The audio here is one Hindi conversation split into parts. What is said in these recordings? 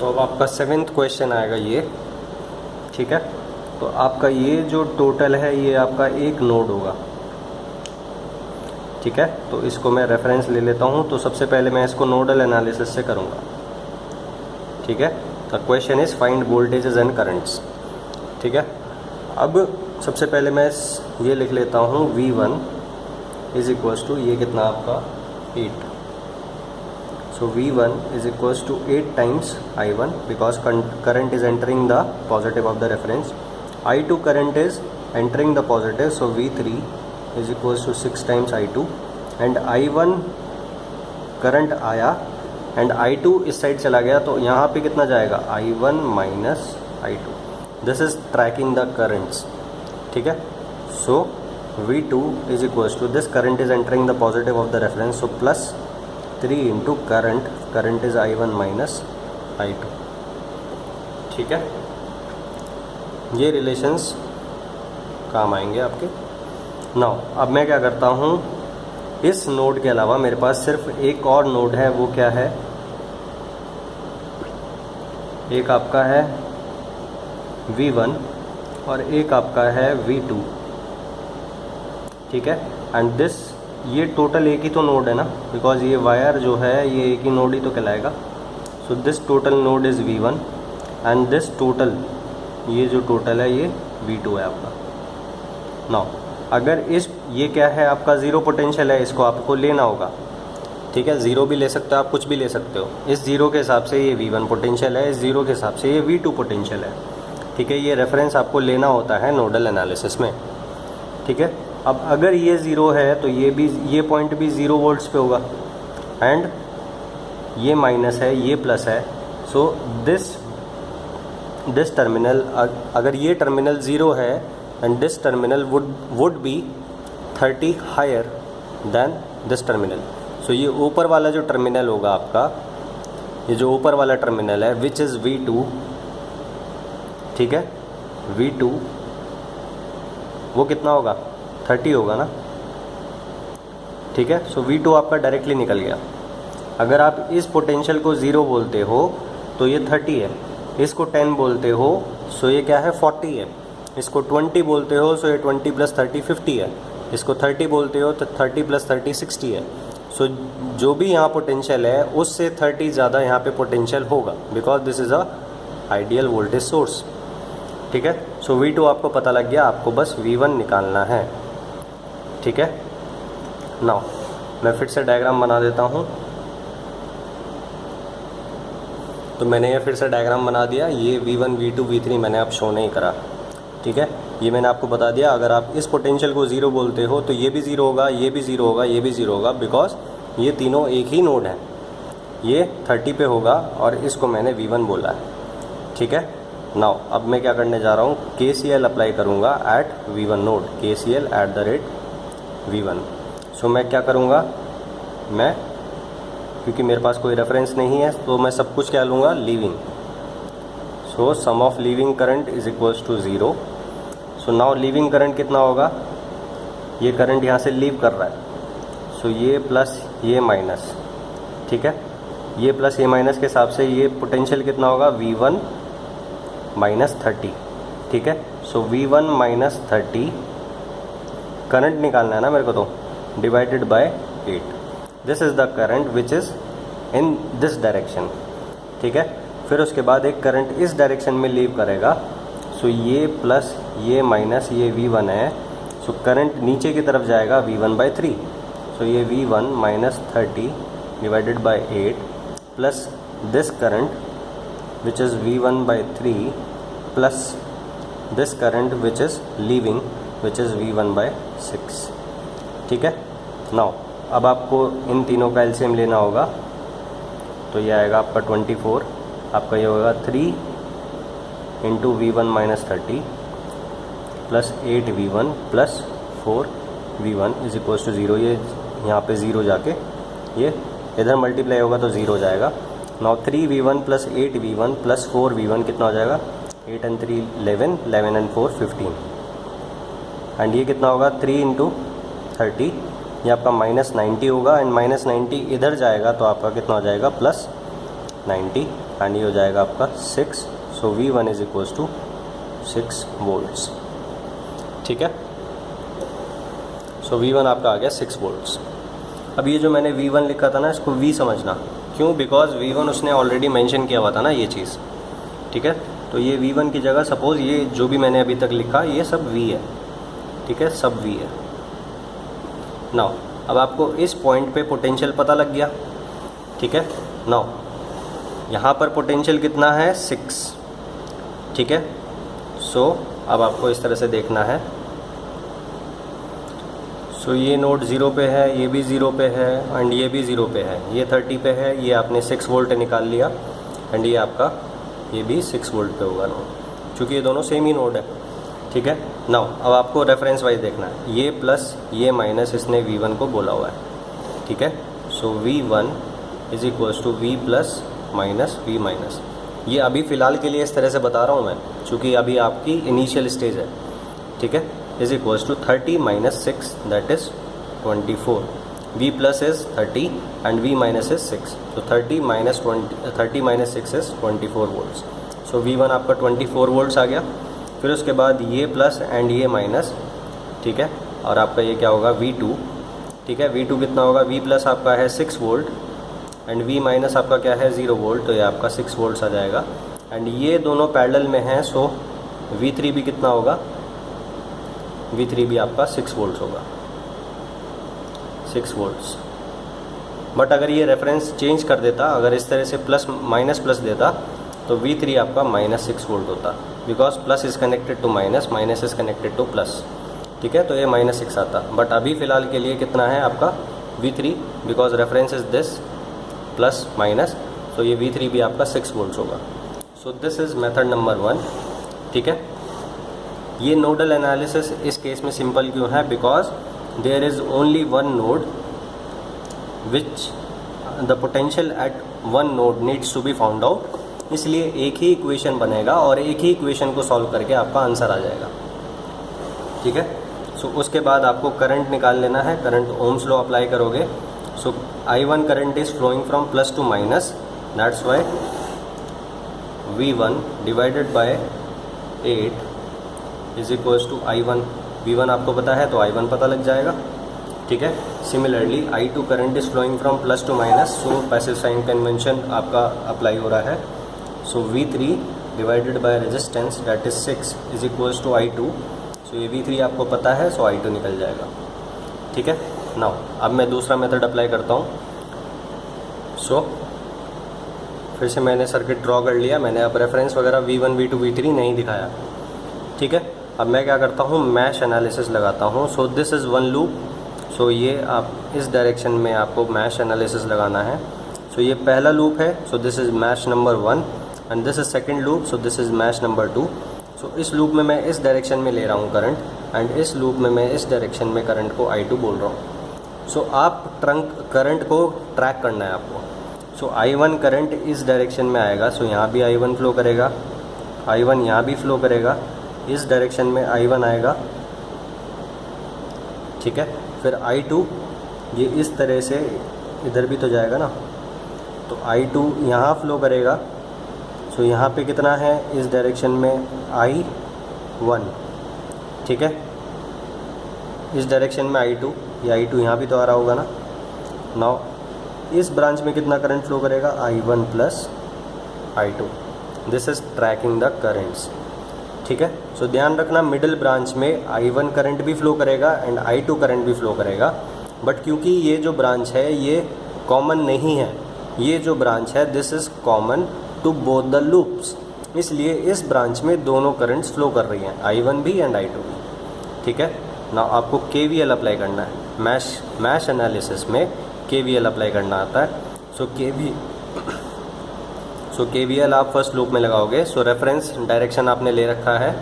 तो अब आपका 7th क्वेश्चन आएगा ये, ठीक है। तो आपका ये जो टोटल है ये आपका एक नोड होगा, ठीक है। तो इसको मैं रेफरेंस ले लेता हूँ। तो सबसे पहले मैं इसको नोडल एनालिसिस से करूँगा, ठीक है। The question is find voltages and currents, ठीक है। अब सबसे पहले मैं ये लिख लेता हूँ V1 इज इक्वल्स टू, ये कितना आपका 8। So V1 is equals to 8 times I1 because current is entering the positive of the reference. I2 current is entering the positive, so V3 is equals to 6 times I2 and I1 current आया and I2 इस साइड चला गया, तो यहाँ पे कितना जाएगा I1 minus I2. This is tracking the currents, ठीक है। So V2 is equals to, this current is entering the positive of the reference, so plus 3 into current is I1 minus I2, ठीक है। ये रिलेशंस काम आएंगे आपके। नाउ अब मैं क्या करता हूँ, इस नोड के अलावा मेरे पास सिर्फ एक और नोड है, वो क्या है, एक आपका है V1 और एक आपका है V2, ठीक है। एंड दिस, ये टोटल एक ही तो नोड है ना, बिकॉज ये वायर जो है ये एक ही नोड ही तो कहलाएगा। So this total node is V1 and this total, ये जो टोटल है ये V2 है आपका। नाउ अगर इस, ये क्या है आपका ज़ीरो पोटेंशियल है, इसको आपको लेना होगा, ठीक है। ज़ीरो भी ले सकते हो आप, कुछ भी ले सकते हो। इस ज़ीरो के हिसाब से ये V1 पोटेंशियल है, इस ज़ीरो के हिसाब से ये V2 पोटेंशियल है, ठीक है। ये रेफरेंस आपको लेना होता है नोडल एनालिसिस में, ठीक है। अब अगर ये ज़ीरो है तो ये भी, ये पॉइंट भी 0 वोल्ट्स पे होगा एंड ये माइनस है, ये प्लस है। सो दिस टर्मिनल, अगर ये टर्मिनल 0 है and this terminal would be 30 higher than this terminal. So ये ऊपर वाला जो टर्मिनल होगा आपका, ये जो ऊपर वाला टर्मिनल है विच इज़ V2, ठीक है। V2 वो कितना होगा, 30 होगा ना, ठीक है। सो V2 आपका डायरेक्टली निकल गया। अगर आप इस पोटेंशियल को 0 बोलते हो तो ये 30 है, इसको 10 बोलते हो सो ये क्या है 40 है, इसको 20 बोलते हो सो ये 20 प्लस 30 50 है, इसको 30 बोलते हो तो 30 प्लस 30 60 है। सो जो भी यहाँ पोटेंशियल है उससे 30 ज़्यादा यहाँ पे पोटेंशियल होगा, because this is a ideal voltage source, ठीक है। सो V2 आपको पता लग गया, आपको बस V1 निकालना है, ठीक है। नाउ मैं फिर से डायग्राम बना देता हूँ। तो मैंने ये फिर से डायग्राम बना दिया, ये V1 V2 V3 मैंने अब शो नहीं करा, ठीक है। ये मैंने आपको बता दिया, अगर आप इस पोटेंशियल को 0 बोलते हो तो ये भी 0 होगा, ये भी 0 होगा, ये भी 0 होगा, बिकॉज ये तीनों एक ही नोड है। ये 30 पे होगा और इसको मैंने V1 बोला है, ठीक है। नाउ अब मैं क्या करने जा रहा हूँ, KCL अप्लाई करूँगा at V1 node, KCL at the rate V1। So मैं क्या करूँगा, मैं, क्योंकि मेरे पास कोई रेफरेंस नहीं है तो मैं सब कुछ क्या लूँगा, leaving. So sum of leaving current is equals to 0। So now leaving current कितना होगा, ये करंट यहाँ से लीव कर रहा है, सो ये प्लस ये माइनस, ठीक है। ये प्लस ये माइनस के हिसाब से ये पोटेंशियल कितना होगा, V1 माइनस 30, ठीक है। सो V1 माइनस 30 करंट निकालना है ना मेरे को, तो divided by 8, this is the current which is in this direction, ठीक है। फिर उसके बाद एक करंट इस डायरेक्शन में लीव करेगा, सो ये प्लस ये माइनस ये V1 है, सो करंट नीचे की तरफ जाएगा V1/3, सो ये V1 minus 30 divided by 8 plus this current which is V1/3 plus this current which is leaving which is V1/6, ठीक है। नाउ अब आपको इन तीनों का एलसीएम लेना होगा, तो ये आएगा आपका 24, आपका ये होगा 3 into V1 minus 30 plus 8V1 plus 4V1 is equals to 0। ये यहाँ पे 0 जाके ये इधर मल्टीप्लाई होगा तो 0 हो जाएगा। Now 3V1 plus 8V1 plus 4V1 कितना हो जाएगा, 8 and 3 11, 11 and 4 15, एंड ये कितना होगा 3 इंटू 30, ये आपका माइनस 90 होगा, एंड माइनस 90 इधर जाएगा तो आपका कितना हो जाएगा प्लस 90, एंड ये हो जाएगा आपका 6। So V1 is equals to 6 volts. ठीक है, सो V1 आपका आ गया 6 वोल्ट्स। अब ये जो मैंने V1 लिखा था ना, इसको V समझना। क्यों? बिकॉज V1 उसने ऑलरेडी मेंशन किया हुआ था ना ये चीज़। ठीक है, तो ये V1 की जगह सपोज़ ये जो भी मैंने अभी तक लिखा ये सब V है। ठीक है, सब V है। नाउ अब आपको इस पॉइंट पे पोटेंशियल पता लग गया। ठीक है, नाउ यहाँ पर पोटेंशियल कितना है? 6। ठीक है, सो अब आपको इस तरह से देखना है। सो ये नोड 0 पे है, ये भी 0 पे है एंड ये भी 0 पे है, ये 30 पे है, ये आपने 6 वोल्ट निकाल लिया एंड ये आपका ये भी 6 वोल्ट पे होगा नोड, क्योंकि ये दोनों सेम ही नोड है। ठीक है, नाउ अब आपको रेफरेंस वाइज देखना है, ये प्लस ये माइनस इसने V1 को बोला हुआ है। ठीक है, so V1 is equals to V plus minus V minus. ये अभी फ़िलहाल के लिए इस तरह से बता रहा हूँ मैं, क्योंकि अभी आपकी इनिशियल स्टेज है। ठीक है, is equals to 30 minus 6 that is 24। V plus is 30 and V minus is 6। तो 30 minus 6 is 24 volts. So V1 आपका 24 वोल्ट्स आ गया। फिर उसके बाद ये प्लस एंड ये माइनस। ठीक है, और आपका ये क्या होगा? V2। ठीक है, V2 कितना होगा? V प्लस आपका है 6 वोल्ट एंड V माइनस आपका क्या है? 0 वोल्ट। तो ये आपका 6 वोल्ट्स आ जाएगा एंड ये दोनों पैरेलल में हैं। सो V3 भी कितना होगा? V3 भी आपका 6 वोल्ट्स होगा, 6 वोल्ट्स। बट अगर ये रेफरेंस चेंज कर देता, अगर इस तरह से प्लस माइनस प्लस देता, तो V3 आपका -6 वोल्ट होता, because plus is connected to minus, minus is connected to plus. ठीक है, तो ये -6 आता। बट अभी फ़िलहाल के लिए कितना है आपका? V3, because reference is this plus minus, तो ये V3 भी आपका 6 वोल्ट्स होगा। So this is method number 1। ठीक है, ये नोडल एनालिसिस इस केस में सिंपल क्यों है? Because there is only one node which the potential at one node needs to be found out. इसलिए एक ही इक्वेशन बनेगा और एक ही इक्वेशन को सॉल्व करके आपका आंसर आ जाएगा। ठीक है, सो उसके बाद आपको करंट निकाल लेना है। करंट ओम्स लॉ अप्लाई करोगे। So I1 current is flowing from plus to minus, that's why V1 divided by 8 is equals to I1। V1 आपको पता है तो I1 पता लग जाएगा। ठीक है, similarly I2 current is flowing from plus to minus, so passive sign convention आपका अप्लाई हो रहा है। So V3 divided by resistance that is 6 is equals to I2। So ये V3 आपको पता है, सो I2 निकल जाएगा। ठीक है, नाउ अब मैं दूसरा मेथड अप्लाई करता हूँ। सो फिर से मैंने सर्किट ड्रॉ कर लिया। मैंने अब रेफरेंस वगैरह V1, V2, V3 नहीं दिखाया। ठीक है, अब मैं क्या करता हूँ? मैश एनालिसिस लगाता हूँ। So this is one loop. So ये आप इस डायरेक्शन में आपको मैश एनालिसिस लगाना है। सो ये पहला लूप है, so this is mesh number 1 and this is second loop, so this is mesh number 2। So इस लूप में मैं इस डायरेक्शन में ले रहा हूँ करंट एंड इस लूप में मैं इस डायरेक्शन में करंट को I2 बोल रहा हूँ। सो आप करंट को ट्रैक करना है आपको। सो I1 करंट इस डायरेक्शन में आएगा, सो यहाँ भी I1 फ्लो करेगा, I1 यहाँ भी फ्लो करेगा, इस डायरेक्शन में I1 आएगा। ठीक है, फिर I2 ये इस तरह से इधर भी तो जाएगा ना, तो I2 यहाँ फ्लो करेगा। सो यहाँ पे कितना है? इस डायरेक्शन में I1। ठीक है, इस डायरेक्शन में I2, ये I2 यहाँ भी तो आ रहा होगा ना। नाउ इस ब्रांच में कितना करंट फ्लो करेगा? I1 plus I2। This is tracking the currents. ठीक है, सो ध्यान रखना मिडिल ब्रांच में I1 करंट भी फ्लो करेगा एंड I2 करंट भी फ्लो करेगा। बट क्योंकि ये जो ब्रांच है ये कॉमन नहीं है, ये जो ब्रांच है this is common to both the loops, इसलिए इस ब्रांच में दोनों करंट्स फ्लो कर रही हैं, I1 भी एंड I2 भी। ठीक है, ना आपको KVL अप्लाई करना है। मैश एनालिसिस में KVL अप्लाई करना आता है। सो KVL आप फर्स्ट लूप में लगाओगे। सो रेफरेंस डायरेक्शन आपने ले रखा है,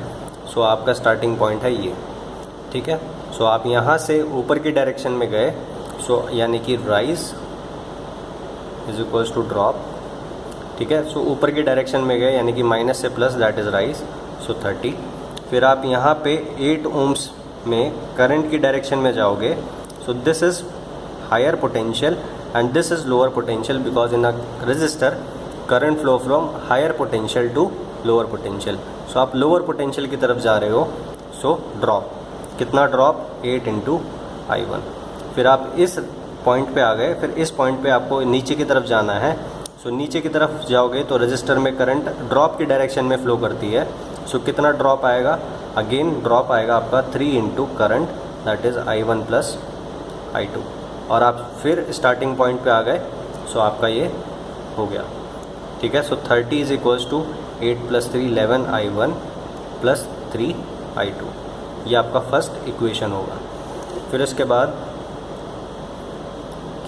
सो आपका स्टार्टिंग पॉइंट है ये। ठीक है, सो आप यहाँ से ऊपर की डायरेक्शन में गए, सो यानी कि rise is equals to drop. ठीक है, सो ऊपर की डायरेक्शन में गए यानी कि माइनस से प्लस, दैट इज़ राइज, सो 30। फिर आप यहाँ पे 8 ओम्स में करंट की डायरेक्शन में जाओगे। So this is higher potential and this is lower potential, because in a resistor current flow from higher potential to lower potential. So आप लोअर पोटेंशियल की तरफ जा रहे हो, सो ड्रॉप, कितना ड्रॉप, 8 इंटू I1। फिर आप इस पॉइंट पे आ गए, फिर इस पॉइंट पे आपको नीचे की तरफ जाना है। सो नीचे की तरफ जाओगे तो रजिस्टर में करंट ड्रॉप की डायरेक्शन में फ्लो करती है। सो कितना ड्रॉप आएगा, अगेन ड्रॉप आएगा आपका 3 into current, that is I1 plus I2। और आप फिर स्टार्टिंग पॉइंट पे आ गए, सो आपका ये हो गया, ठीक है। So 30 is equals to 8 plus 3 11 I1 plus 3 I2, ये आपका फर्स्ट इक्वेशन होगा। फिर उसके बाद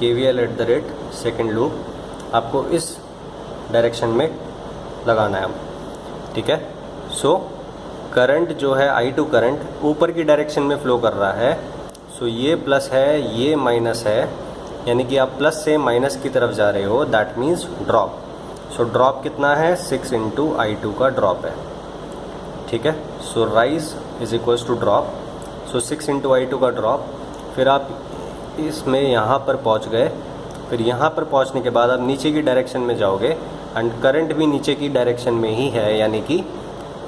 KVL eight the rate second loop आपको इस डायरेक्शन में लगाना है अब, ठीक है। सो करंट जो है I2 करंट ऊपर की डायरेक्शन में फ़्लो कर रहा है। सो ये प्लस है, ये माइनस है, यानी कि आप प्लस से माइनस की तरफ जा रहे हो, that means drop. So drop कितना है, 6 इंटू I2 का ड्रॉप है, ठीक है। So rise is equals to drop, so 6 into I2 का ड्रॉप। फिर आप इसमें यहाँ पर पहुँच गए, फिर यहाँ पर पहुँचने के बाद आप नीचे की डायरेक्शन में जाओगे एंड करंट भी नीचे की डायरेक्शन में ही है, यानी कि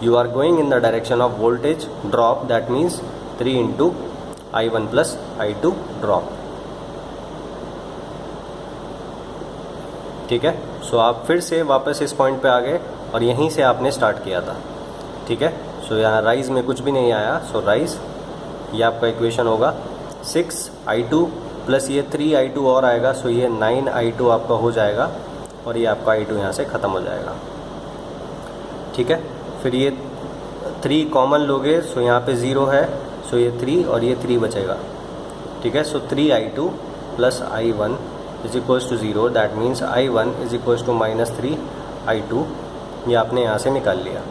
you are going in the direction of voltage drop, that means 3 into I1 plus I2 drop, ठीक है। सो आप फिर से वापस इस पॉइंट पे आ गए और यहीं से आपने स्टार्ट किया था, ठीक है। सो यहाँ राइज में कुछ भी नहीं आया, सो राइज ये आपका इक्वेशन होगा 6 I2 प्लस ये 3 I2 और आएगा, सो ये 9 I2 आपका हो जाएगा और ये आपका I2 यहाँ से ख़त्म हो जाएगा, ठीक है। फिर ये 3 कॉमन लोगे, सो यहाँ पे 0 है, सो ये 3 और ये 3 बचेगा, ठीक है। So 3 I2 plus I1 is equals to 0, that means I1 is equals to minus 3 I2, ये आपने यहाँ से निकाल लिया,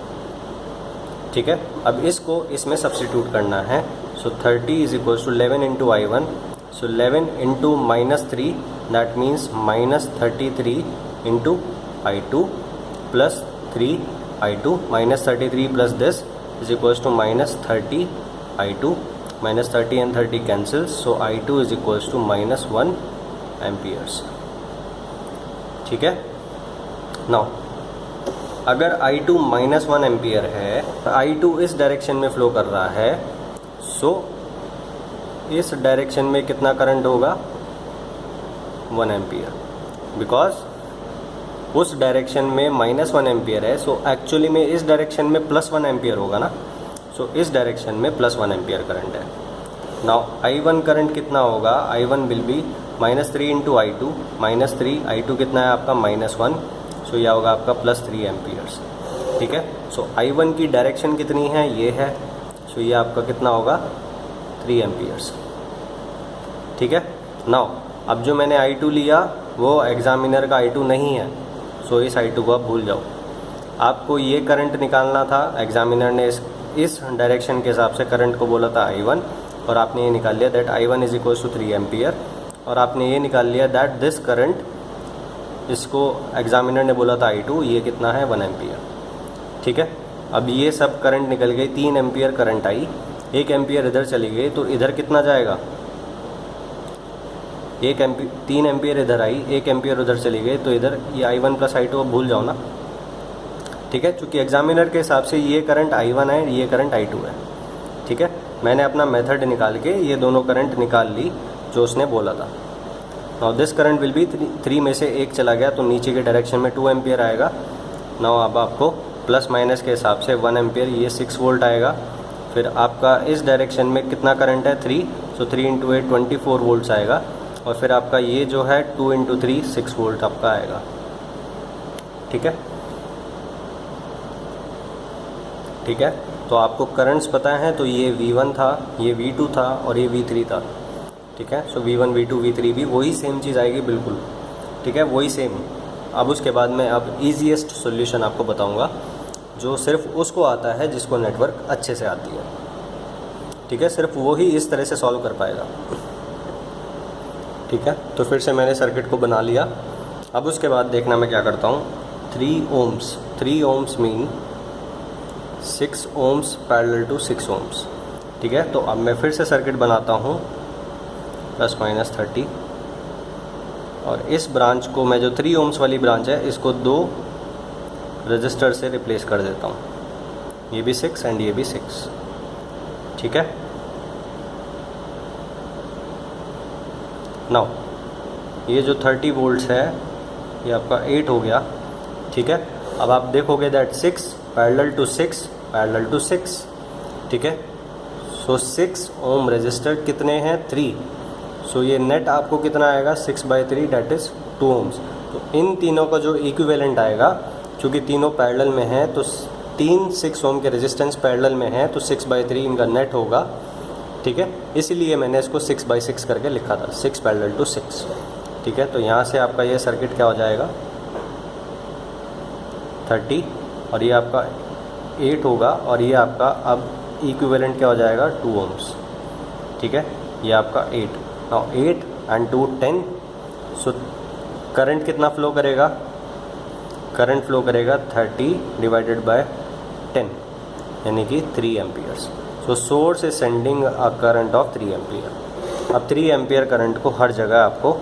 ठीक है। अब इसको इसमें सब्स्टिट्यूट करना है। So 30 is equals to 11 into I1, so 11 into minus 3, that means minus 33 into I2 plus 3 I2, minus 33 plus this is equals to minus 30 I2, minus 30 and 30 cancels, so I2 is equals to minus 1 amperes, ठीक है। नाउ अगर I2 माइनस 1 एम्पियर है, I2 इस डायरेक्शन में फ़्लो कर रहा है, सो इस डायरेक्शन में कितना करंट होगा, 1 एम्पियर, बिकॉज उस डायरेक्शन में माइनस 1 एम्पियर है, सो एक्चुअली में इस डायरेक्शन में प्लस 1 एम्पियर होगा ना। सो इस डायरेक्शन में प्लस 1 एम्पियर करंट है। नाउ I1 करंट कितना होगा, I1 will be minus 3 into I2, minus 3 I2 कितना है आपका माइनस 1, सो यह होगा आपका प्लस 3 एम्पियर्स, ठीक है। सो I1 की डायरेक्शन कितनी है, ये है, सो ये आपका कितना होगा 3 एम्पियर्स, ठीक है। नाउ अब जो मैंने I2 लिया वो एग्जामिनर का I2 नहीं है, सो इस I2 को आप भूल जाओ। आपको ये करंट निकालना था, एग्जामिनर ने इस डायरेक्शन के हिसाब से करंट को बोला था I1, और आपने ये निकाल लिया that I1 is equals to 3 ampere, और आपने ये निकाल लिया दैट दिस करंट, इसको एग्जामिनर ने बोला था I2, ये कितना है 1 एम्पियर, ठीक है। अब ये सब करंट निकल गई, 3 एम्पियर करंट आई, 1 एम्पियर इधर चली गई, तो इधर कितना जाएगा, 3 एम्पियर इधर आई, 1 एम्पियर उधर चली गई, तो इधर ये I1 प्लस I2 भूल जाओ ना, ठीक है। चूँकि एग्जामिनर के हिसाब से ये करंट I1 है, ये करंट I2 है, ठीक है। मैंने अपना मेथड निकाल के ये दोनों करंट निकाल ली जो उसने बोला था। Now this current will be 3 में से 1 चला गया, तो नीचे के डायरेक्शन में 2 एम्पियर आएगा। नाउ अब आपको प्लस माइनस के हिसाब से 1 एम्पियर, ये 6 वोल्ट आएगा। फिर आपका इस डायरेक्शन में कितना करंट है 3, सो 3 इंटू 8 24 वोल्ट्स आएगा, और फिर आपका ये जो है 2 इंटू 3 6 वोल्ट आपका आएगा, ठीक है, ठीक है। तो आपको करंट्स पता है, तो ये V1 था, ये V2 था और ये V3 था, ठीक है। सो V1 V2 V3 भी वही सेम चीज़ आएगी बिल्कुल, ठीक है, वही सेम। अब उसके बाद मैं अब ईजीएस्ट सॉल्यूशन आपको बताऊंगा, जो सिर्फ उसको आता है जिसको नेटवर्क अच्छे से आती है, ठीक है, सिर्फ वो ही इस तरह से सॉल्व कर पाएगा, ठीक है। तो फिर से मैंने सर्किट को बना लिया। अब उसके बाद देखना मैं क्या करता हूँ, 3 ohms mean 6 ohms parallel to 6 ohms, ठीक है। तो अब मैं फिर से सर्किट बनाता हूँ प्लस माइनस 30, और इस ब्रांच को मैं जो 3 ohms वाली ब्रांच है इसको 2 रजिस्टर से रिप्लेस कर देता हूँ, ये भी 6 एंड ये भी 6, ठीक है। नाउ ये जो 30 वोल्ट्स है ये आपका 8 हो गया, ठीक है। अब आप देखोगे that 6 parallel to 6 parallel to 6, ठीक है। सो 6 ओम रजिस्टर कितने हैं 3, सो ये नेट आपको कितना आएगा 6/3 डेट इज़ 2 ओम्स। तो इन तीनों का जो इक्विवेलेंट आएगा, क्योंकि तीनों पैरेलल में हैं तो 6 ओम के रेजिस्टेंस पैरेलल में हैं तो 6/3 इनका नेट होगा, ठीक है। इसीलिए मैंने इसको 6/6 करके लिखा था, 6 पैरेलल टू 6, ठीक है। तो यहाँ से आपका ये सर्किट क्या हो जाएगा 30 और ये आपका 8 होगा और ये आपका अब इक्विवेलेंट क्या हो जाएगा 2 ओम्स, ठीक है। ये आपका 8, नाउ 8 एंड 2 10, सो करंट कितना फ्लो करेगा, करंट फ्लो करेगा 30 डिवाइडेड बाय 10 यानी कि 3 amperes. So source is sending a current of 3 ampere. अब 3 एम्पियर करंट को हर जगह आपको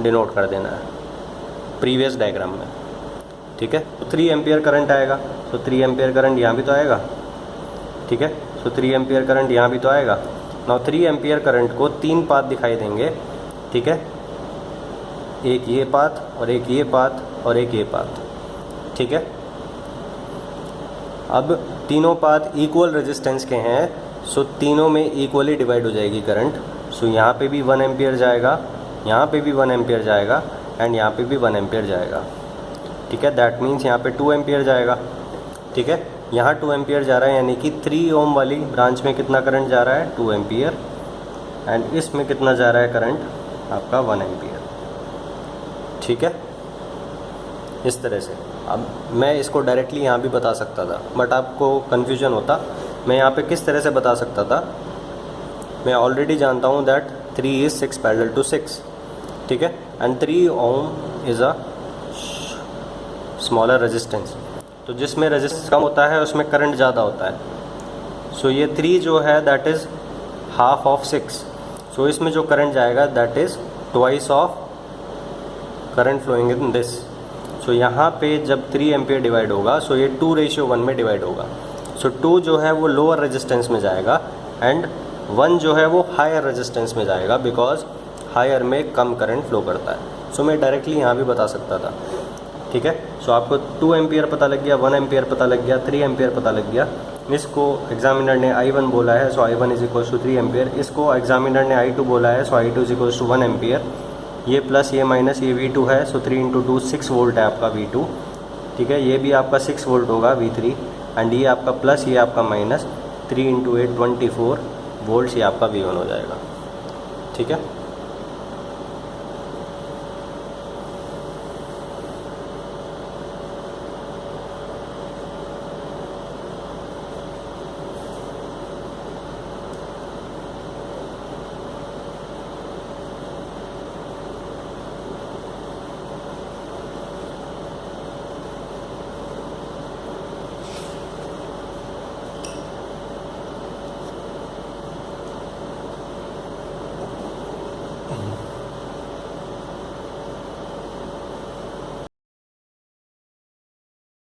डिनोट कर देना है प्रीवियस डायग्राम में, ठीक है। तो 3 एम्पियर करंट आएगा, तो 3 एम्पियर करंट यहाँ भी तो आएगा, ठीक है। सो 3 एम्पियर करंट यहाँ भी तो आएगा। नाउ 3 एम्पियर करंट को 3 पाथ दिखाई देंगे, ठीक है। एक ये पाथ और एक ये पाथ और एक ये पाथ, ठीक है। अब तीनों पाथ इक्वल रेजिस्टेंस के हैं, सो तीनों में इक्वली डिवाइड हो जाएगी करंट। सो यहाँ पे भी 1 एम्पियर जाएगा, यहाँ पे भी 1 एम्पियर जाएगा एंड यहाँ पे भी 1 एम्पियर जाएगा, ठीक है। दैट मीन्स यहाँ पे 2 एम्पियर जाएगा, ठीक है। यहाँ 2 एम्पियर जा रहा है यानी कि 3 ओम वाली ब्रांच में कितना करंट जा रहा है 2 एम्पियर एंड इसमें कितना जा रहा है करंट आपका 1 एम्पियर, ठीक है। इस तरह से अब मैं इसको डायरेक्टली यहाँ भी बता सकता था बट आपको कन्फ्यूजन होता। मैं यहाँ पे किस तरह से बता सकता था, मैं ऑलरेडी जानता हूँ दैट 3 इज़ 6 पैरेलल टू 6, ठीक है। And 3 ohm is a smaller resistance, तो जिसमें रेजिस्टेंस कम होता है उसमें करंट ज़्यादा होता है। सो ये 3 जो है that is half of 6, so इसमें जो करंट जाएगा that is twice of current flowing in this. So यहाँ पे जब 3 एम्पियर डिवाइड होगा सो ये 2:1 में डिवाइड होगा। सो 2 जो है वो लोअर रेजिस्टेंस में जाएगा एंड 1 जो है वो हायर रेजिस्टेंस में जाएगा बिकॉज हायर में कम करंट फ्लो करता है। सो मैं डायरेक्टली यहाँ भी बता सकता था, ठीक है। सो आपको 2 एम्पियर पता लग गया, 1 एम्पियर पता लग गया, 3 एम्पियर पता लग गया। इसको एग्जामिनर ने I1 बोला है, so I1 is equal to 3 ampere. इसको एग्जामिनर ने I2 बोला है, so I2 is equal to 1 ampere. ये प्लस ये माइनस ये V2 है, सो 3 × 2 6 वोल्ट है आपका V2, ठीक है। ये भी आपका 6 वोल्ट होगा V3 एंड ये आपका प्लस ये आपका माइनस 3 × 8 24 वोल्ट्स ये आपका V1 हो जाएगा, ठीक है।